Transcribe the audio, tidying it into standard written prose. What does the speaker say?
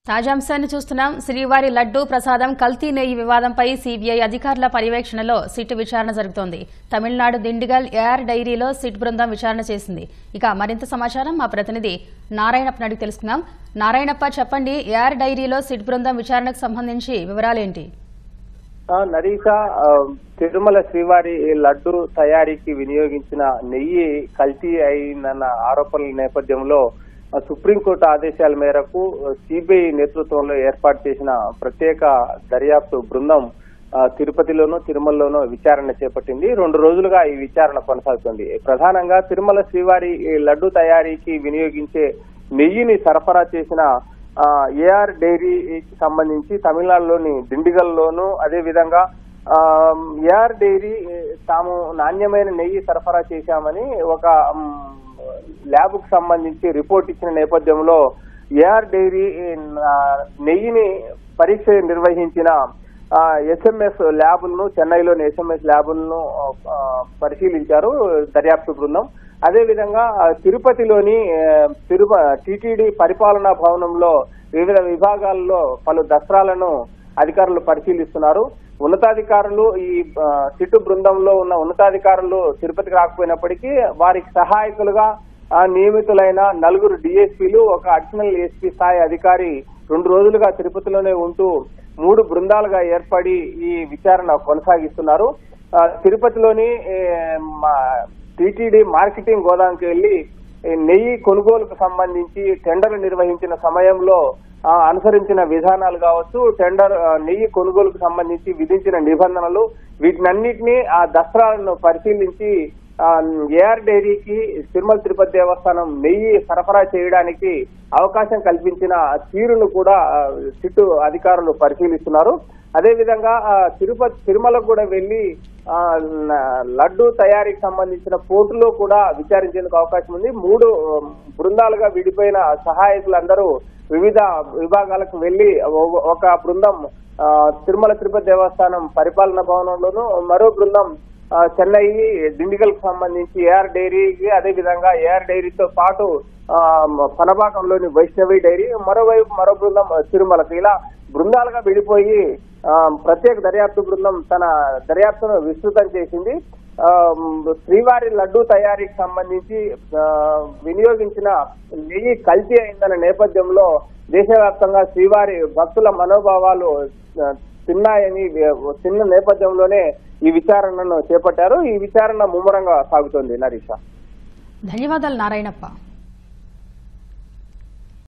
తాజాంశాన్ని చూస్తున్నాం. శ్రీవారి లడ్డూ ప్రసాదం కల్తీ నెయ్యి వివాదంపై సీబీఐ అధికారుల పర్యవేక్షణలో సిట్ విచారణ జరుగుతోంది. తమిళనాడు దిండిగల్ ఏఆర్ డైరీలో సిట్ బృందం విచారణ చేసింది. ఇక మరింత సమాచారం మా ప్రతినిధి నారాయణప్ప అడిగి తెలుసుకుందాం. నారాయణప్ప, చెప్పండి, ఏఆర్ డైరీలో సిట్ బృందం విచారణకు సంబంధించి వివరాలేంటి? నరీషా, తిరుమల శ్రీవారి లడ్డు తయారీకి వినియోగించిన నెయ్యి కల్తీ అయిన ఆరోపణల నేపథ్యంలో సుప్రీంకోర్టు ఆదేశాల మేరకు సిబిఐ నేతృత్వంలో ఏర్పాటు చేసిన ప్రత్యేక దర్యాప్తు బృందం తిరుపతిలోనూ తిరుమలలోనూ విచారణ చేపట్టింది. 2 రోజులుగా ఈ విచారణ కొనసాగుతుంది. ప్రధానంగా తిరుమల శ్రీవారి లడ్డు తయారీకి వినియోగించే నెయ్యిని సరఫరా చేసిన ఏఆర్ డైరీకి సంబంధించి తమిళనాడులోని దిండిగల్లోనూ అదేవిధంగా ఏఆర్ డైరీ తాము నాణ్యమైన నెయ్యి సరఫరా చేశామని ఒక ల్యాబ్ కు సంబంధించి రిపోర్ట్ ఇచ్చిన నేపథ్యంలో ఏఆర్ డైరీ నెయ్యిని పరీక్ష నిర్వహించిన ఎస్ఎంఎస్ ల్యాబులను, చెన్నైలోని ఎస్ఎంఎస్ ల్యాబులను పరిశీలించారు దర్యాప్తు బృందం. అదేవిధంగా తిరుపతిలోని టీటీడీ పరిపాలనా భవనంలో వివిధ విభాగాల్లో పలు దస్త్రాలను అధికారులు పరిశీలిస్తున్నారు. ఉన్నతాధికారులు ఈ సిట్టు బృందంలో ఉన్న ఉన్నతాధికారులు తిరుపతికి రాకపోయినప్పటికీ వారికి సహాయకులుగా నియమితులైన 4 డిఎస్పీలు, ఒక అడిషనల్ ఎస్పీ స్థాయి అధికారి 2 రోజులుగా తిరుపతిలోనే ఉంటూ 3 బృందాలుగా ఏర్పడి ఈ విచారణ కొనసాగిస్తున్నారు. తిరుపతిలోని టీటీడీ మార్కెటింగ్ గోదాంకి వెళ్లి నెయ్యి కొనుగోలుకు సంబంధించి టెండర్లు నిర్వహించిన సమయంలో అనుసరించిన విధానాలు కావచ్చు, టెండర్ నెయ్యి కొనుగోలుకు సంబంధించి విధించిన నిబంధనలు, వీటినన్నిటినీ ఆ దస్త్రాలను పరిశీలించి ఏఆర్ డైరీకి తిరుమల తిరుపతి దేవస్థానం నెయ్యి సరఫరా చేయడానికి అవకాశం కల్పించిన తీరును కూడా సిట్టు అధికారులు పరిశీలిస్తున్నారు. అదేవిధంగా తిరుమలకు కూడా వెళ్లి లడ్డు తయారీకి సంబంధించిన పోర్టులో కూడా విచారించేందుకు అవకాశం ఉంది. 3 బృందాలుగా విడిపోయిన సహాయకులందరూ వివిధ విభాగాలకు వెళ్లి ఒక బృందం తిరుమల తిరుపతి దేవస్థానం పరిపాలనా భవనంలోనూ, మరో బృందం చెన్నై దిండిగల్ కు సంబంధించి ఏఆర్ డైరీకి, అదేవిధంగా ఏఆర్ డైరీతో పాటు పనబాకంలోని వైష్ణవి డైరీ, మరోవైపు మరో బృందం తిరుమలకు, ఇలా బృందాలుగా విడిపోయి ప్రత్యేక దర్యాప్తు బృందం తన దర్యాప్తును విస్తృతం చేసింది. శ్రీవారి లడ్డు తయారీకి సంబంధించి వినియోగించిన నెయ్యి కల్తీ అయిందన్న నేపథ్యంలో దేశవ్యాప్తంగా శ్రీవారి భక్తుల మనోభావాలు తిన్న నేపథ్యంలోనే ఈ విచారణను చేపట్టారు. ఈ విచారణ ముమ్మరంగా సాగుతోంది. నరీషా, ధన్యవాదాలు నారాయణప్ప.